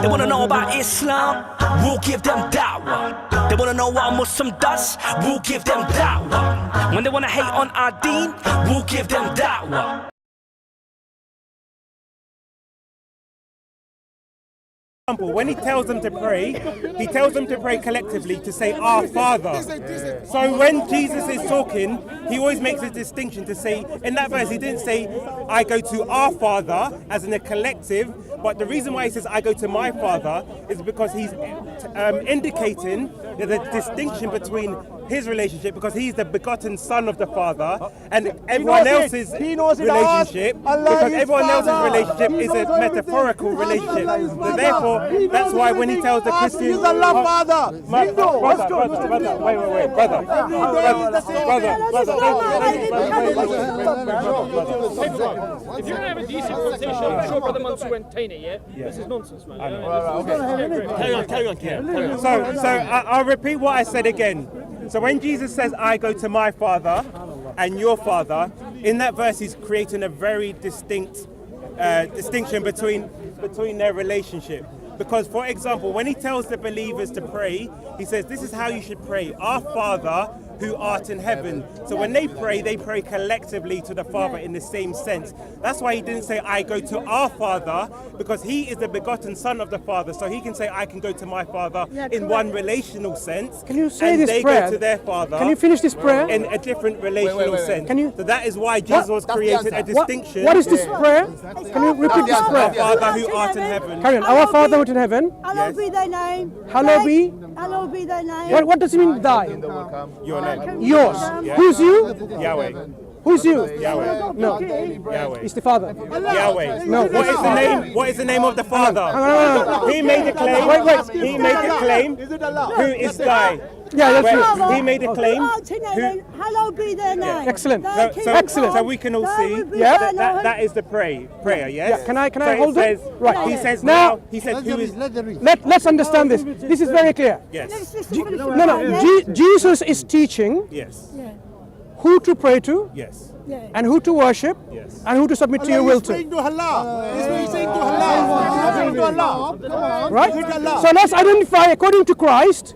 They wanna know about Islam, we'll give them da'wah. They wanna know what a Muslim does, we'll give them da'wah. When they wanna hate on our deen, we'll give them da'wah. When he tells them to pray, he tells them to pray collectively to say our Father. So when Jesus is talking, he always makes a distinction to say, in that verse he didn't say I go to our Father as in a collective, but the reason why he says I go to my Father is because he's indicating there's a distinction between his relationship, because he's the begotten son of the Father, and everyone else's relationship, because everyone else's relationship is a metaphorical relationship. So therefore, that's why when he tells the Christians, he's Allah Father. If you're going to have a decent conversation, I'm sure Brother Mansour went tiny, yeah? This is nonsense, man. Carry on. So I'll repeat what I said again. So when Jesus says, I go to my Father and your Father, in that verse he's creating a very distinct distinction between their relationship. Because, for example, when he tells the believers to pray, he says, this is how you should pray. Our Father who art in heaven. So when they pray collectively to the Father in the same sense. That's why he didn't say, I go to our Father, because he is the begotten Son of the Father. So he can say, I can go to my Father in one relational sense. Can you say and this they prayer? go to their Father. Can you finish this prayer? In a different relational sense. Can you? So that is why Jesus was created a distinction. What is this prayer? Can you repeat this prayer? Our Father who art in heaven. Carry on. Our Father who art in heaven. Hallowed be thy name. Hallowed be. Hallowed be thy name. What does it mean, thy? Your name. Yours. Yeah. Who's you? Yahweh. Who's you? Yahweh. No. Yahweh. It's the Father. Yahweh. No. What is the name? What is the name of the Father? He made the claim. Wait. He made the claim. Who is thy? Yeah, that's Father, He made a claim. Hallowed be their name. Excellent. So we can all see that is the prayer. Yes. Yeah. Can I So hold it? Right. He says Now- now. He says who is. Let's understand this. This is very clear. Yes. Jesus is teaching Yes. who to pray to, Yes. and who to worship, Yes. and who to submit to your will to. He's to Allah. He's saying to Allah. He's to Allah. Right? So let's identify, according to Christ,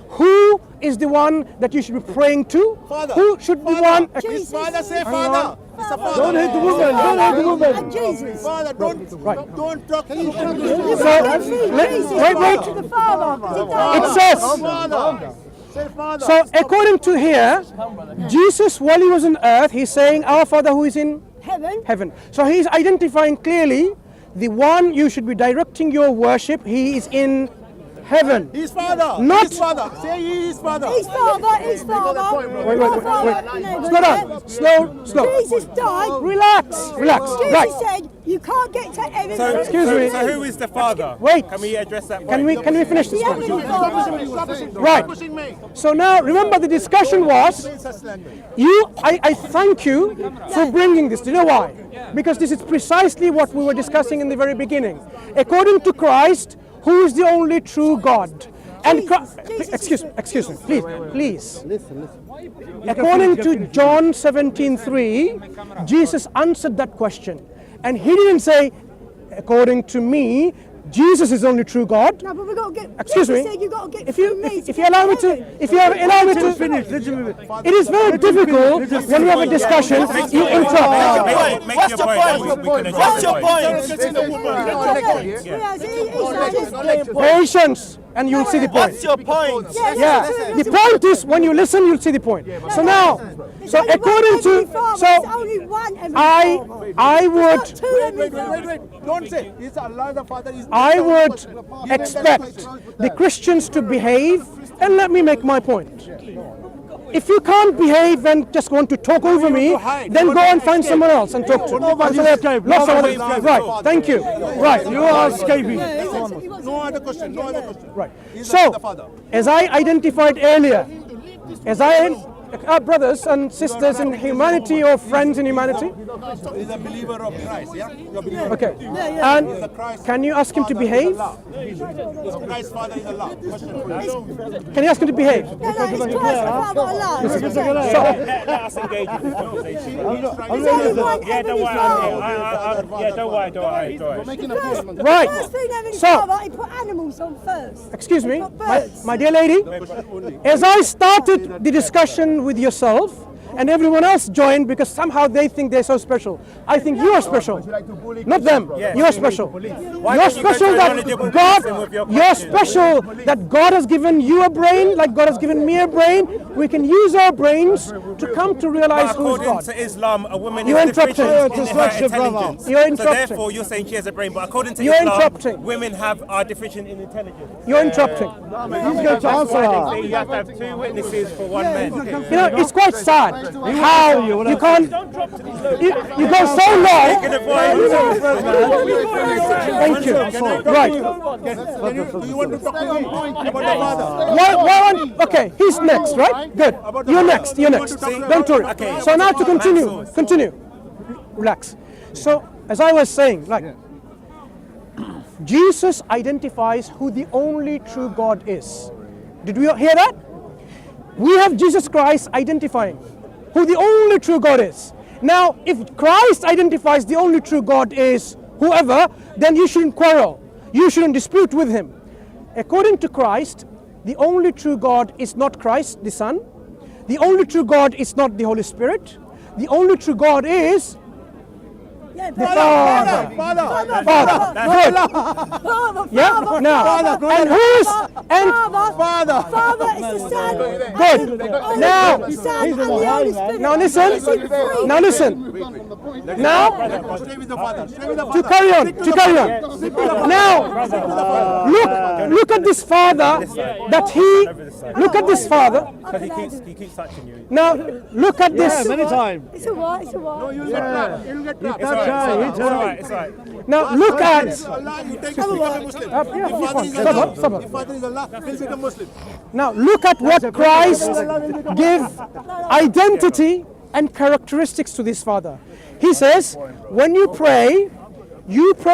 who is the one that you should be praying to? Father. Who should be one? His Father say Father. It's a Father. Don't hit the woman. Don't hit the woman. And Jesus. Father, don't talk to Wait. The Father. It says. Father. Say Father. So according to here, Jesus, while he was on earth, he's saying, "Our Father who is in heaven." So he's identifying clearly the one you should be directing your worship. He is in heaven. His Father. Not- His Father. Say he is Father. His Father. Wait. Slow. Jesus died. Relax. Jesus Right. said, you can't get to heaven. So, Excuse me. So who is the Father? Wait. Can we address that? Can we finish this The one? heavenly Father. Right. So now remember the discussion was I thank you for bringing this. Do you know why? Because this is precisely what we were discussing in the very beginning. According to Christ, who is the only true God? And excuse me, please. Listen. According to John 17:3, Jesus answered that question. And he didn't say, according to me, Jesus is the only true God. No, but we got to get. Excuse me. Said you got to get If you through me allow me to finish, it is very difficult when we have a discussion. You interrupt. Make your point. What's your point? Patience, and you'll see the point. What's your point? Yeah, the point is when you listen, you'll see the point. So now, according to, I would. Wait. Don't say it's Allah the Father. I would expect the Christians to behave, and let me make my point. If you can't behave and just want to talk over me, then go and find someone else and talk to. Right, thank you. Right, you are escaping. No other question. Right. So, as I identified earlier, brothers and sisters in humanity or friends in humanity? He's a believer of Christ, yeah? You're a believer. Okay. And can you ask him to behave? Christ's father is Allah. Question for you. Can you ask him to behave? No, it's Christ, the Father of Allah. Let us engage in this conversation. There's only one Heavenly Father. Don't worry. Right. First thing Heavenly So- Father, he put animals on first. Excuse me, He put birds. my dear lady, as I started the discussion with yourself, and everyone else joined because somehow they think they're so special. I think you are special, not them. You are special. You're special that you're special that God has given you a brain, like God has given me a brain. We can use our brains to come to realize who's According God. to Islam, a woman You're is deficient interrupting. in her intelligence. You're So interrupting. therefore, you're saying she has a brain, but according to You're Islam, interrupting. women are deficient in intelligence. You're interrupting. He's going to answer. They say you have to have two witnesses for one man. You know, it's quite sad how you can't. You go so long. Thank you. Right. Do you want to talk to me about the father? Okay, he's next, right? Good. You're next. You're next. Don't worry. Okay. So now to continue. Relax. So as I was saying, like Jesus identifies who the only true God is. Did we hear that? We have Jesus Christ identifying who the only true God is. Now, if Christ identifies the only true God is whoever, then you shouldn't quarrel. You shouldn't dispute with him. According to Christ, the only true God is not Christ, the Son. The only true God is not the Holy Spirit. The only true God is Yeah, the Father. Good. Yeah. Now, and who is Father is the Son. good? Now, The Son and the Holy Spirit. now listen. Now listen. Now, Stay with the father. Stay with the to father. carry on. Now, look at this Father that he. Look at this Father. Because he keeps touching you. Now, look at this. It's alright, it's alright. You'll get black. It's all right. Now, look at. Allah, you take him, become a Muslim. Yeah, If father is stop Allah, up, stop up. if father is Allah, he'll become Muslim. Now, look at what Christ gave identity and characteristics to this Father. He says, when you pray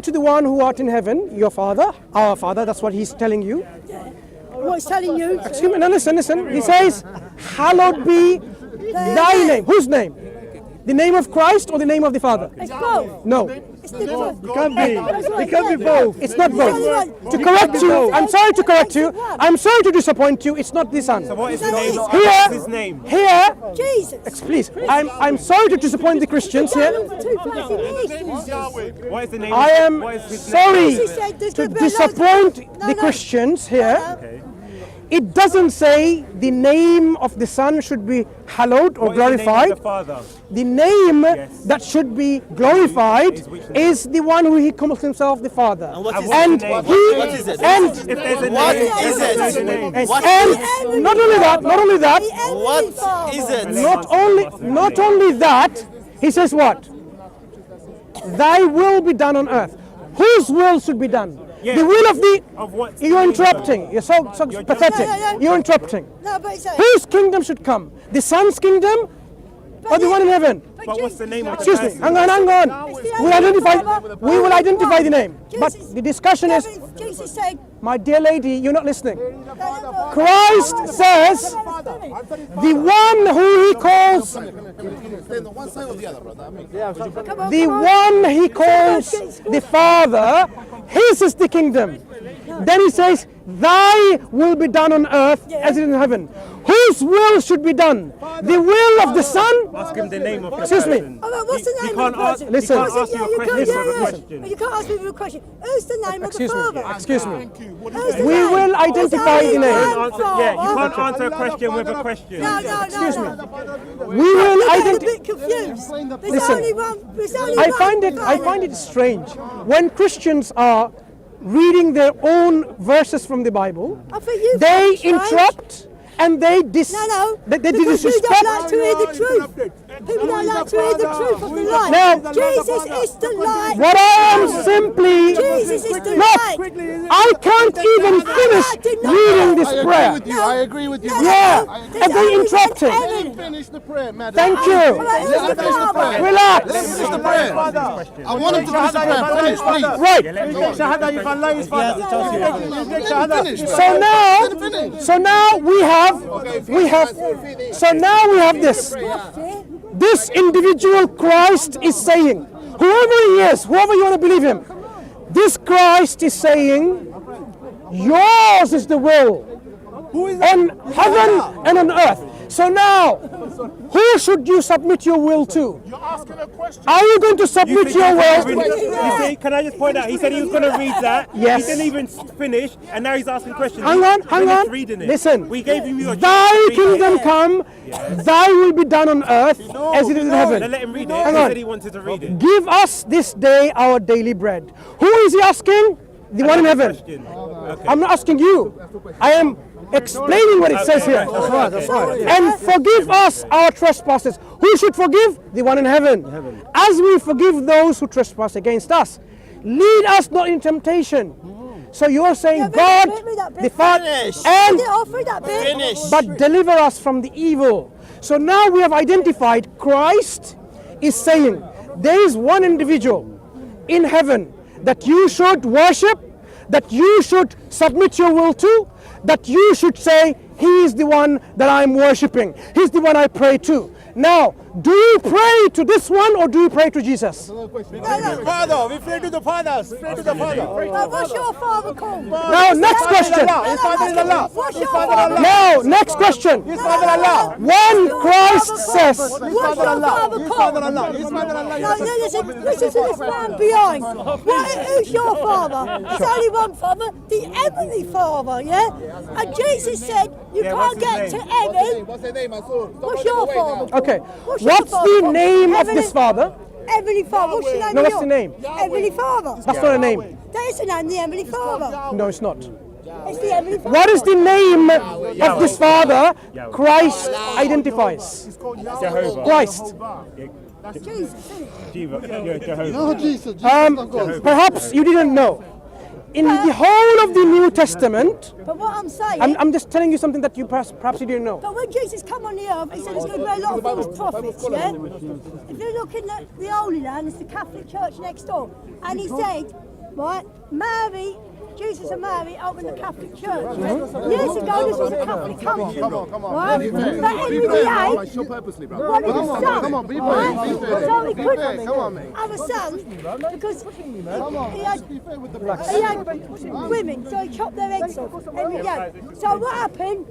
to the one who art in heaven, your Father, our Father, that's what he's telling you. What's telling you? Excuse me, now listen. He says, hallowed be thy name. Whose name? The name of Christ or the name of the Father? It's both. No, It's the truth. it can be both. It's not both. To correct you, I'm sorry to correct you. I'm sorry to disappoint you. It's not the Son. What is the name? Here- What's his name? Here, Jesus. please, I'm sorry to disappoint the Christians here. For 2,000 years. What is the name? I am What is his sorry She said there's to gonna be loads- disappoint No, the no. Christians here. Okay. It doesn't say the name of the Son should be hallowed or What is the name of glorified. the Father? The name Yes. that should be glorified is the one who he calls himself the Father. And what is And the name? he What is it? and If there's a What name, is if there's it? a name. and What? not only that, The Heavenly What Father. is it? not only that, he says what? Thy will be done on earth. Whose will should be done? Yeah. The will of the. Of what? You're interrupting. You're so pathetic. No. You're interrupting. No, but it's a... Whose kingdom should come? The Son's kingdom or the one in heaven? But what's the name of the Excuse me. person? Hang on. We will identify the name. But the discussion is, Jesus said... my dear lady, you're not listening. Christ says the one who he calls, One side or the other, brother. the one he calls the Father, his is the kingdom. Then he says, thy will be done on earth as it is in heaven. Whose will should be done? The will of the Son? Ask him the name of the Excuse me. person. Oh, well, what's the He name can't of the ask. person? Listen. He can't ask you a question with a question. You can't ask me a question. Who's the name Excuse of me. the Father? Excuse me. Who's the We name? will identify There's the only name. one Yeah, you Father. can't answer a question with a question. No. Excuse me. We will I'm a identify. bit confused. There's Listen. only one. There's only I one find it strange when Christians are reading their own verses from the Bible. I think you They find it strange. interrupt and they No, they because you disrespect. don't like to hear the truth. People don't like to hear the truth of the light. Now- Jesus is the light. What I am simply... Jesus is the Look, light. I can't even finish reading this prayer. I agree with you. Yeah, and they interrupt him. Finish the prayer, man. Thank you. Relax. Finish the prayer. I want him to finish the prayer. Finish, please. Right. So now we have this. This individual Christ is saying, whoever he is, whoever you want to believe him, this Christ is saying, yours is the will on heaven and on earth. So now, who should you submit your will to? You're asking a question. Are you going to submit your will? Can I just point out? He said he was going to read that. Yes. He didn't even finish, and now he's asking questions. Hang on. Reading it. Listen. We gave him your. Thy kingdom come, thy will be done on earth as it is in heaven. Then let him read it. Hang He on. said he wanted to read it. Give us this day our daily bread. Who is he asking? The one in heaven. Okay. I'm not asking you. I am explaining what it says here. And forgive us our trespasses. Who should forgive? The one in heaven. As we forgive those who trespass against us. Lead us not in temptation. So you're saying God, the Father, and but deliver us from the evil. So now we have identified Christ is saying there is one individual in heaven that you should worship, that you should submit your will to, that you should say, he is the one that I'm worshipping. He's the one I pray to. Now, do you pray to this one or do you pray to Jesus? Father, we pray to the Father. Pray to the Father. What's your father called? Now, next question. His father is Allah. What's your father? Now, next question. His father Allah. When Christ says, What's your father His called? father Allah. His father Allah. No, listen to this man behind. Who's your father? There's only one father, the heavenly Father, yeah? And Jesus said, you can't get to heaven. What's his name, Mansoor? What's your father? okay, What's your what's father? the name of Heavenly- this father? Heavenly Father. What's the name No, of what's yours? the name? Heavenly Father. That's not a name. That is the name, the Heavenly Father. No, it's not. It's the Heavenly Father. What is the name of this father Christ identifies? Jehovah. Christ. Jesus. Jehovah. Oh, Jesus. Perhaps you didn't know. In the whole of the New Testament, But what I'm saying, I'm just telling you something that you perhaps you didn't know. but when Jesus come on the earth, he said there's going to be a lot of false prophets, yeah? If you look in the Holy Land, it's the Catholic Church next door. And he said, right, Mary, Jesus and Mary opened the Catholic Church. Yeah? Years ago, this was a Catholic country. Right? But Henry VIII wanted a son. Come on, be fair, right? be fair. So he Be could fair, come on, mate. have a son because he had women, so he chopped their heads off. Henry VIII. So what happened?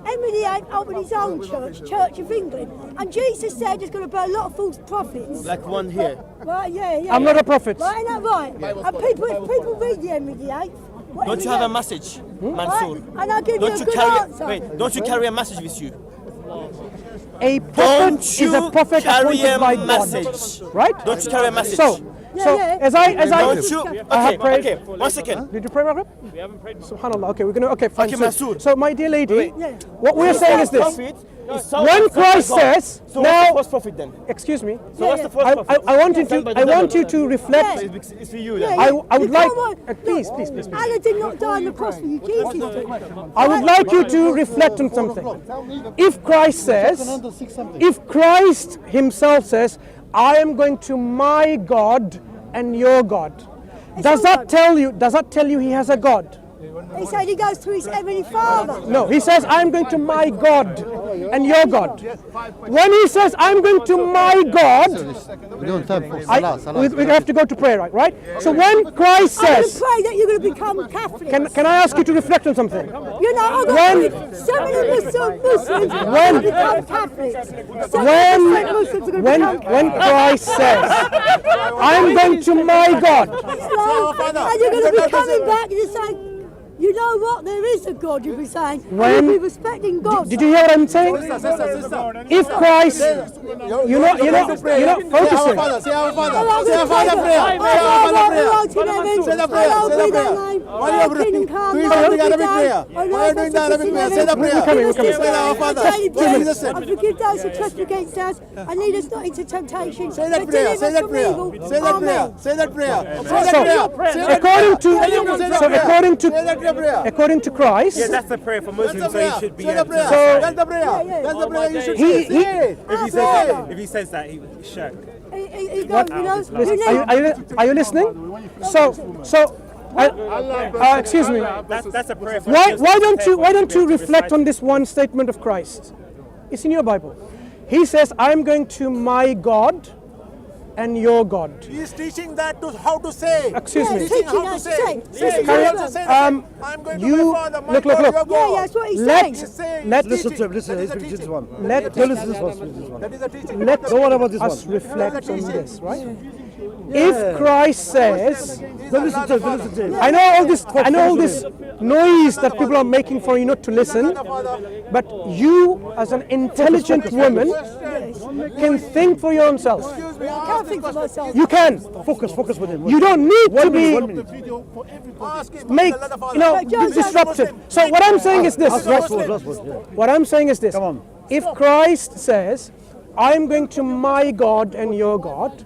Henry VIII opened his own church, Church of England, and Jesus said there's going to be a lot of false prophets. Like one here. Right, yeah. I'm not a prophet. Right, ain't that right? And people, if people read the Henry VIII, what Don't Henry you have a VIII message, Right, Mansoor? and I'll give you a Don't you good carry answer. don't you carry a message with you? A prophet Don't is you a prophet carry appointed a by God. message? Right? Don't you carry a message? So as I Don't you? I have Okay, prayed. okay. 1 second. Did you pray, Maghrib? We haven't prayed. Subhanallah. Okay, we're gonna. Okay, fine. Okay, So- Mansoor. So, my dear lady, Wait. what we're saying is this: Prophet is so when Christ God. says, So what's the now, first prophet then? excuse me, So what's the first I prophet? want you to, Sent by the I want devil. you to reflect. It's for you Yeah, then. I yeah. would You like, can't please. Allah did not die on the cross for you, Jesus did. I would like you to reflect on something. If Christ himself says, I am going to my God and your God, does that tell you he has a God? He said he goes to his Heavenly Father. No, he says, I'm going to my God and your God. When he says, I'm going to my God, We don't have for we have to go to prayer, right? So when Christ I'm going to says, pray that you're going to become Catholic. can I ask you to reflect on something? You know, I'm going to so many Muslims are going to become Catholics. So many Muslims are going to become When Christ says, I'm going to my God, Islam, and you're going to be coming back and you're saying, You know what? There is a God, you'll be saying. When- You'll be respecting God. Did you hear what I'm saying? If Christ, you're not focusing. Say our Father. Say our Father prayer. Say our Father prayer. Say the prayer. Say the prayer. Why are you doing Arabic prayer? Why are you doing the Arabic prayer? Say the prayer. We're coming. Say our Father. Jesus said. And forgive those who trespass against us, and lead us not into temptation. Say that prayer. Say that prayer. Say that prayer. Say that prayer. Say that So, prayer. according to Christ, Yeah, that's the prayer for Muslims, so he should be Say the able prayer. to So- That's the prayer. That's the prayer you should He- say. If he says that, he should. He goes, you know, listen, you need- are you listening? Excuse me. That's a prayer for Why don't you reflect on this one statement of Christ? It's in your Bible. He says, "I'm going to my God and your God." He is teaching that to how to say. Excuse me. He's teaching how to say. Say Carry how on. to say that. I'm going to you- my Father, my look, God, look. your Yeah, God. that's what he's Let- saying. He's saying, let- he's listen teaching. to listen. That is Listen the to this teaching. one. Let No, listen to this one. Listen to this one. That is the teaching. let That's the Don't worry about this us one. reflect on this, right? If Christ says, Don't listen to him. Don't listen to him. I know all this noise that people are making for you not to listen, but you, as an intelligent woman, can think for your own self. I can't think for myself. You can. Focus with him. You don't need to 1 be minute. Ask him. make Let the Father. disruptive. So what I'm saying is this. Last word, yeah. What I'm saying is this. Come on. If Christ says, "I'm going to my God and your God,"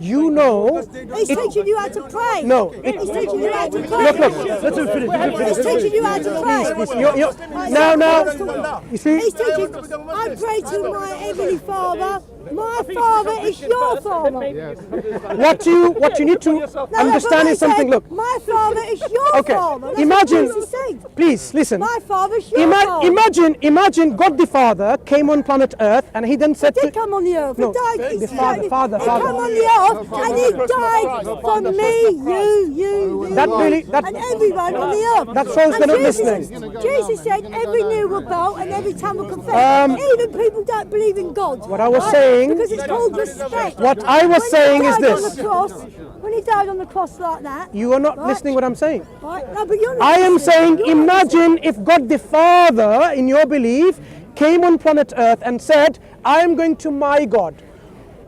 you know, He's teaching you how to pray. No, He's teaching you how to pray. look, Let him finish. He's teaching you how to pray. now, you see, He's teaching. I pray to my heavenly Father. My Father is your Father. what you need to understand is something. Look, My Father is your okay, Father. That's imagine, what Jesus said. please listen. My Father is your Father. Imagine God the Father came on planet Earth and he then said He to did come on the earth. No, He died. the Father. He came on the earth and he died for me, you, That really- that- and everyone on the earth. that shows And they're not Jesus- listening. Jesus said every knee will bow and every tongue will confess. Even people don't believe in God. What I was saying- because it's called respect. What I was When saying he is died this. on the cross, when he died on the cross like that. You are not Right. listening what I'm saying. Right? No, but you're not I am listening. saying, You're not imagine if God the Father, in your belief, came on planet Earth and said, "I am going to my God."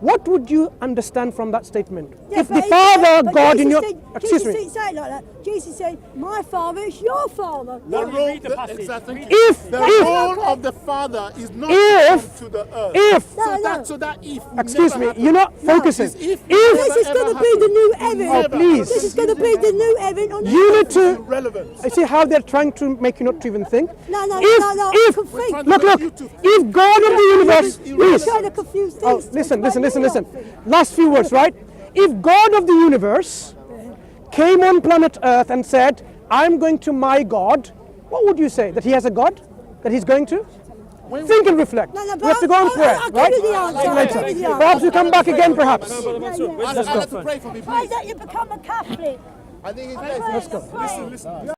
What would you understand from that statement? Yeah, If but the he Father, said- but God Jesus in your... said- Excuse Jesus me. didn't say it like that. Jesus said, "My Father is your Father." The Not- role, passage. If, the if, role of the Father is not If- to come to the earth. if, No, no. So that if will excuse never me, happen. you're not focusing. If This If, is going to be the new heaven. Oh, please. This is going to be the new heaven on you need earth. to... relevant. I see how they're trying to make you not to even think. No, no, If, no, no. if, I can think. look, if God of the universe, You're please, trying to confuse oh, things. listen. Last few words, right? If God of the universe came on planet Earth and said, "I'm going to my God," what would you say? That he has a God? That he's going to? Think and reflect. No, no, We have to go and pray, I'll right? give you the answer. See you I'll later. give you the answer. Perhaps you come back again, perhaps. Ask Allah to pray for me, Pray please. that you become a Catholic. I think it's Pray, best. pray.